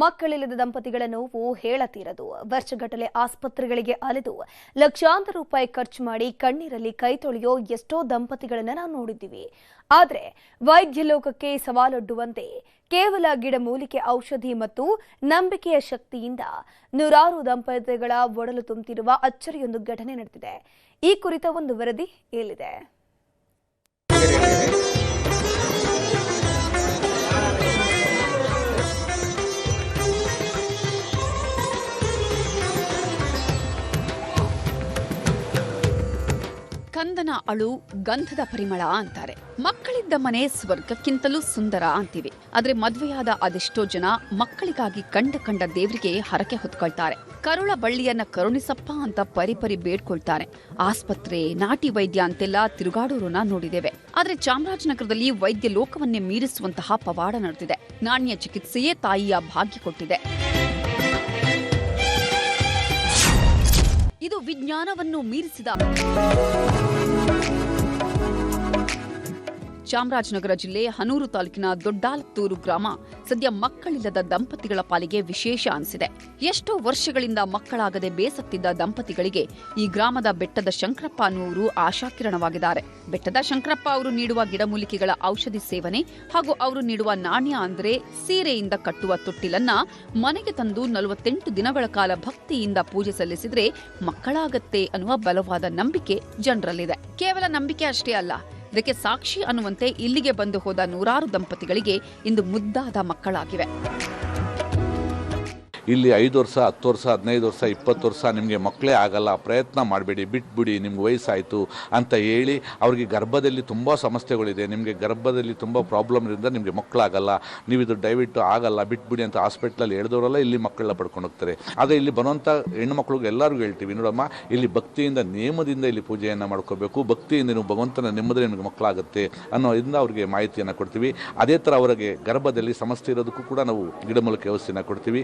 ಮಕ್ಕಳಿಲ್ಲದ ದಂಪತಿಗಳ ನೋವು ಹೇಳತೀರದು. ವರ್ಷಗಟ್ಟಲೆ ಆಸ್ಪತ್ರೆಗಳಿಗೆ ಅಲೆದು ಲಕ್ಷಾಂತರ ರೂಪಾಯಿ ಖರ್ಚು ಮಾಡಿ ಕಣ್ಣೀರಲ್ಲಿ ಕೈ ತೊಳೆಯೋ ಎಷ್ಟೋ ದಂಪತಿಗಳನ್ನ ನಾವು ನೋಡಿದ್ದೀವಿ. ಆದರೆ ವೈದ್ಯ ಲೋಕಕ್ಕೆ ಸವಾಲೊಡ್ಡುವಂತೆ ಕೇವಲ ಗಿಡಮೂಲಿಕೆ ಔಷಧಿ ಮತ್ತು ನಂಬಿಕೆಯ ಶಕ್ತಿಯಿಂದ ನೂರಾರು ದಂಪತಿಗಳ ಒಡಲು ತುಂಬುತ್ತಿರುವ ಅಚ್ಚರಿಯೊಂದು ಘಟನೆ ನಡೆದಿದೆ. ಈ ಕುರಿತ ಒಂದು ವರದಿ ಇಲ್ಲಿದೆ. ಕಂದನ ಅಳು ಗಂಧದ ಪರಿಮಳ ಅಂತಾರೆ. ಮಕ್ಕಳಿದ್ದ ಮನೆ ಸ್ವರ್ಗಕ್ಕಿಂತಲೂ ಸುಂದರ ಅಂತೀವಿ. ಆದ್ರೆ ಮದ್ವೆಯಾದ ಅದೆಷ್ಟೋ ಜನ ಮಕ್ಕಳಿಗಾಗಿ ಕಂಡ ದೇವರಿಗೆ ಹರಕೆ ಹೊತ್ಕೊಳ್ತಾರೆ. ಕರುಳ ಬಳ್ಳಿಯನ್ನ ಕರುಣಿಸಪ್ಪ ಅಂತ ಪರಿಪರಿ ಬೇಡ್ಕೊಳ್ತಾರೆ. ಆಸ್ಪತ್ರೆ, ನಾಟಿ ವೈದ್ಯ ಅಂತೆಲ್ಲ ತಿರುಗಾಡೋರನ್ನ ನೋಡಿದ್ದೇವೆ. ಆದ್ರೆ ಚಾಮರಾಜನಗರದಲ್ಲಿ ವೈದ್ಯ ಲೋಕವನ್ನೇ ಮೀರಿಸುವಂತಹ ಪವಾಡ ನಡೆದಿದೆ. ನಾಣ್ಯ ಚಿಕಿತ್ಸೆಯೇ ತಾಯಿಯ ಭಾಗ್ಯ ಕೊಟ್ಟಿದೆ. ಇದು ವಿಜ್ಞಾನವನ್ನು ಮೀರಿಸಿದ ಚಾಮರಾಜನಗರ ಜಿಲ್ಲೆ ಹನೂರು ತಾಲೂಕಿನ ದೊಡ್ಡಾಲತ್ತೂರು ಗ್ರಾಮ ಸದ್ಯ ಮಕ್ಕಳಿಲ್ಲದ ದಂಪತಿಗಳ ಪಾಲಿಗೆ ವಿಶೇಷ ಅನಿಸಿದೆ. ಎಷ್ಟೋ ವರ್ಷಗಳಿಂದ ಮಕ್ಕಳಾಗದೆ ಬೇಸತ್ತಿದ್ದ ದಂಪತಿಗಳಿಗೆ ಈ ಗ್ರಾಮದ ಬೆಟ್ಟದ ಶಂಕರಪ್ಪ ಅನ್ನುವರು ಆಶಾಕಿರಣವಾಗಿದ್ದಾರೆ. ಬೆಟ್ಟದ ಶಂಕರಪ್ಪ ಅವರು ನೀಡುವ ಗಿಡಮೂಲಿಕೆಗಳ ಔಷಧಿ ಸೇವನೆ ಹಾಗೂ ಅವರು ನೀಡುವ ನಾಣ್ಯ ಅಂದ್ರೆ ಸೀರೆಯಿಂದ ಕಟ್ಟುವ ತೊಟ್ಟಿಲನ್ನ ಮನೆಗೆ ತಂದು 48 ದಿನಗಳ ಕಾಲ ಭಕ್ತಿಯಿಂದ ಪೂಜೆ ಸಲ್ಲಿಸಿದ್ರೆ ಮಕ್ಕಳಾಗತ್ತೆ ಅನ್ನುವ ಬಲವಾದ ನಂಬಿಕೆ ಜನರಲ್ಲಿದೆ. ಕೇವಲ ನಂಬಿಕೆ ಅಷ್ಟೇ ಅಲ್ಲ, ಇದಕ್ಕೆ ಸಾಕ್ಷಿ ಅನ್ನುವಂತೆ ಇಲ್ಲಿಗೆ ಬಂದು ಹೋದ ನೂರಾರು ದಂಪತಿಗಳಿಗೆ ಇಂದು ಮುದ್ದಾದ ಮಕ್ಕಳಾಗಿವೆ. ಇಲ್ಲಿ 5 ವರ್ಷ 10 ವರ್ಷ 15 ವರ್ಷ 20 ವರ್ಷ ನಿಮಗೆ ಮಕ್ಕಳೇ ಆಗಲ್ಲ, ಪ್ರಯತ್ನ ಮಾಡಬೇಡಿ, ಬಿಟ್ಬಿಡಿ, ನಿಮ್ಗೆ ವಯಸ್ಸಾಯಿತು ಅಂತ ಹೇಳಿ ಅವ್ರಿಗೆ ಗರ್ಭದಲ್ಲಿ ತುಂಬ ಸಮಸ್ಯೆಗಳಿದೆ, ನಿಮಗೆ ಗರ್ಭದಲ್ಲಿ ತುಂಬ ಪ್ರಾಬ್ಲಮ್ ಇರೋದ್ರಿಂದ ನಿಮಗೆ ಮಕ್ಕಳಾಗಲ್ಲ, ನೀವು ಇದು ದಯವಿಟ್ಟು ಆಗಲ್ಲ, ಬಿಟ್ಬಿಡಿ ಅಂತ ಹಾಸ್ಪಿಟ್ಲಲ್ಲಿ ಹೇಳಿದವರೆಲ್ಲ ಇಲ್ಲಿ ಮಕ್ಕಳನ್ನ ಪಡ್ಕೊಂಡು ಹೋಗ್ತಾರೆ. ಆದರೆ ಇಲ್ಲಿ ಬರುವಂಥ ಹೆಣ್ಣು ಮಕ್ಕಳಿಗೆ ಎಲ್ಲರಿಗೂ ಹೇಳ್ತೀವಿ, ನೋಡಮ್ಮ ಇಲ್ಲಿ ಭಕ್ತಿಯಿಂದ ನೇಮದಿಂದ ಇಲ್ಲಿ ಪೂಜೆಯನ್ನು ಮಾಡ್ಕೋಬೇಕು, ಭಕ್ತಿಯಿಂದ ನೀವು ಭಗವಂತನ ನೆಮ್ಮದಿ ನಿಮಗೆ ಮಕ್ಕಳಾಗುತ್ತೆ ಅನ್ನೋದ್ರಿಂದ ಅವ್ರಿಗೆ ಮಾಹಿತಿಯನ್ನು ಕೊಡ್ತೀವಿ. ಅದೇ ಥರ ಅವರಿಗೆ ಗರ್ಭದಲ್ಲಿ ಸಮಸ್ಯೆ ಇರೋದಕ್ಕೂ ಕೂಡ ನಾವು ಗಿಡಮೂಲಿಕೆ ಔಷಧಿನ ಕೊಡ್ತೀವಿ.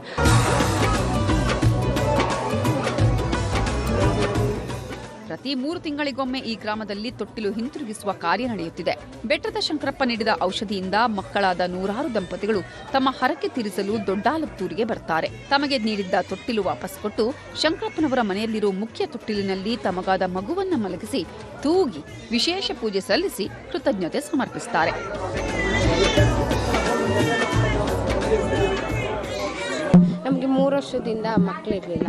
ಪ್ರತಿ 3 ತಿಂಗಳಿಗೊಮ್ಮೆ ಈ ಗ್ರಾಮದಲ್ಲಿ ತೊಟ್ಟಿಲು ಹಿಂತಿರುಗಿಸುವ ಕಾರ್ಯ ನಡೆಯುತ್ತಿದೆ. ಬೆಟ್ಟದ ಶಂಕರಪ್ಪ ನೀಡಿದ ಔಷಧಿಯಿಂದ ಮಕ್ಕಳಾದ ನೂರಾರು ದಂಪತಿಗಳು ತಮ್ಮ ಹರಕೆ ತೀರಿಸಲು ದೊಡ್ಡಾಲತ್ತೂರಿಗೆ ಬರ್ತಾರೆ. ತಮಗೆ ನೀಡಿದ್ದ ತೊಟ್ಟಿಲು ವಾಪಸ್ ಕೊಟ್ಟು ಶಂಕರಪ್ಪನವರ ಮನೆಯಲ್ಲಿರುವ ಮುಖ್ಯ ತೊಟ್ಟಿಲಿನಲ್ಲಿ ತಮಗಾದ ಮಗುವನ್ನ ಮಲಗಿಸಿ ತೂಗಿ ವಿಶೇಷ ಪೂಜೆ ಸಲ್ಲಿಸಿ ಕೃತಜ್ಞತೆ ಸಮರ್ಪಿಸುತ್ತಾರೆ. ನಮಗೆ 3 ವರ್ಷದಿಂದ ಮಕ್ಕಳಿರಲಿಲ್ಲ.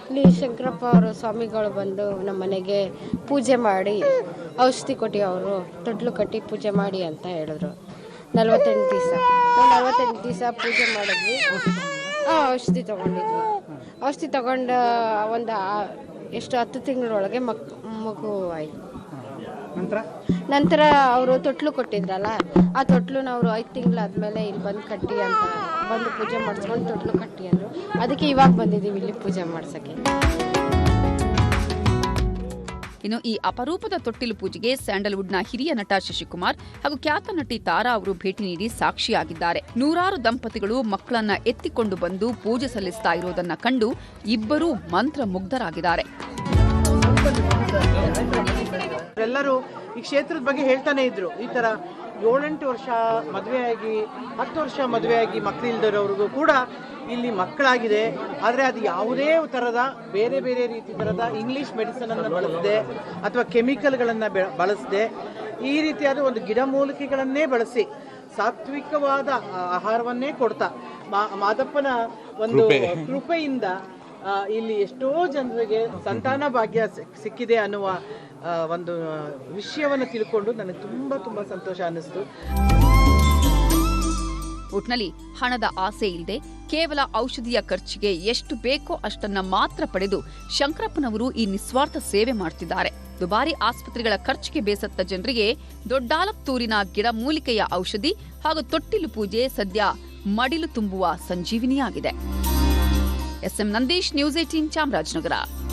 ಇಲ್ಲಿ ಶಂಕರಪ್ಪ ಅವರು ಸ್ವಾಮಿಗಳು ಬಂದು ನಮ್ಮ ಮನೆಗೆ ಪೂಜೆ ಮಾಡಿ ಔಷಧಿ ಕೊಟ್ಟು ಅವರು ತೊಟ್ಲು ಕಟ್ಟಿ ಪೂಜೆ ಮಾಡಿ ಅಂತ ಹೇಳಿದ್ರು. 48 ದಿವಸ ನಾವು 48 ದಿವಸ ಪೂಜೆ ಮಾಡಿದ್ವಿ. ಔಷಧಿ ತೊಗೊಂಡಿದ್ವಿ. ಔಷಧಿ ತೊಗೊಂಡು ಒಂದು 10 ತಿಂಗಳೊಳಗೆ ಮಗು ಆಯಿತು. ನಂತರ ಅವರು ತೊಟ್ಲು ಕೊಟ್ಟಿದ್ರಲ್ಲ, ಆ ತೊಟ್ಲುನ ಅವರು 5 ತಿಂಗಳಾದ್ಮೇಲೆ ಇಲ್ಲಿ ಬಂದು ಕಟ್ಟಿ ಅಂತ ಬಂದು ಪೂಜೆ ಮಾಡಿಸ್ಕೊಂಡು ತೊಟ್ಲು ಕಟ್ಟಿ ಅಂದರು. ಅದಕ್ಕೆ ಇವಾಗ ಬಂದಿದ್ದೀವಿ ಇಲ್ಲಿ ಪೂಜೆ ಮಾಡ್ಸಕ್ಕೆ. ಇನ್ನು ಈ ಅಪರೂಪದ ತೊಟ್ಟಿಲು ಪೂಜೆಗೆ ಸ್ಯಾಂಡಲ್ವುಡ್ನ ಹಿರಿಯ ನಟ ಶಶಿಕುಮಾರ್ ಹಾಗೂ ಖ್ಯಾತ ನಟಿ ತಾರಾ ಅವರು ಭೇಟಿ ನೀಡಿ ಸಾಕ್ಷಿಯಾಗಿದ್ದಾರೆ. ನೂರಾರು ದಂಪತಿಗಳು ಮಕ್ಕಳನ್ನ ಎತ್ತಿಕೊಂಡು ಬಂದು ಪೂಜೆ ಸಲ್ಲಿಸ್ತಾ ಇರೋದನ್ನ ಕಂಡು ಇಬ್ಬರೂ ಮಂತ್ರ ಮುಗ್ಧರಾಗಿದ್ದಾರೆ. ಎಲ್ಲರೂ ಈ ಕ್ಷೇತ್ರದ ಬಗ್ಗೆ ಹೇಳ್ತಾನೆ ಇದ್ರು. ಈ ತರ 7-8 ವರ್ಷ ಮದುವೆಯಾಗಿ 10 ವರ್ಷ ಮದುವೆಯಾಗಿ ಮಕ್ಕಳಿಲ್ದಿರೋರಿಗೂ ಕೂಡ ಇಲ್ಲಿ ಮಕ್ಕಳಾಗಿದೆ. ಆದರೆ ಅದು ಯಾವುದೇ ಥರದ ಬೇರೆ ರೀತಿ ಥರದ ಇಂಗ್ಲೀಷ್ ಮೆಡಿಸಿನ್ ಅನ್ನು ಬಳಸದೆ ಅಥವಾ ಕೆಮಿಕಲ್ಗಳನ್ನು ಬಳಸದೆ ಈ ರೀತಿಯಾದ ಒಂದು ಗಿಡಮೂಲಿಕೆಗಳನ್ನೇ ಬಳಸಿ ಸಾತ್ವಿಕವಾದ ಆಹಾರವನ್ನೇ ಕೊಡ್ತಾ ಮಾದಪ್ಪನ ಒಂದು ಕೃಪೆಯಿಂದ ಇಲ್ಲಿ ಎಷ್ಟೋ ಜನರಿಗೆ ಸಂತಾನ ಭಾಗ್ಯ ಸಿಕ್ಕಿದೆ ಅನ್ನುವ ಒಂದು ವಿಷಯವನ್ನು ತಿಳ್ಕೊಂಡು ನನಗೆ ತುಂಬ ಸಂತೋಷ ಅನ್ನಿಸ್ತು. ಒಟ್ನಲ್ಲಿ ಹಣದ ಆಸೆ ಇಲ್ಲದೆ ಕೇವಲ ಔಷಧಿಯ ಖರ್ಚಿಗೆ ಎಷ್ಟು ಬೇಕೋ ಅಷ್ಟನ್ನ ಮಾತ್ರ ಪಡೆದು ಶಂಕರಪ್ಪನವರು ಈ ನಿಸ್ವಾರ್ಥ ಸೇವೆ ಮಾಡುತ್ತಿದ್ದಾರೆ. ದುಬಾರಿ ಆಸ್ಪತ್ರೆಗಳ ಖರ್ಚಿಗೆ ಬೇಸತ್ತ ಜನರಿಗೆ ದೊಡ್ಡಾಲತ್ತೂರಿನ ಗಿಡಮೂಲಿಕೆಯ ಔಷಧಿ ಹಾಗೂ ತೊಟ್ಟಿಲು ಪೂಜೆ ಸದ್ಯ ಮಡಿಲು ತುಂಬುವ ಸಂಜೀವಿನಿಯಾಗಿದೆ. SM Nandish, news 18 Chamarajanagar.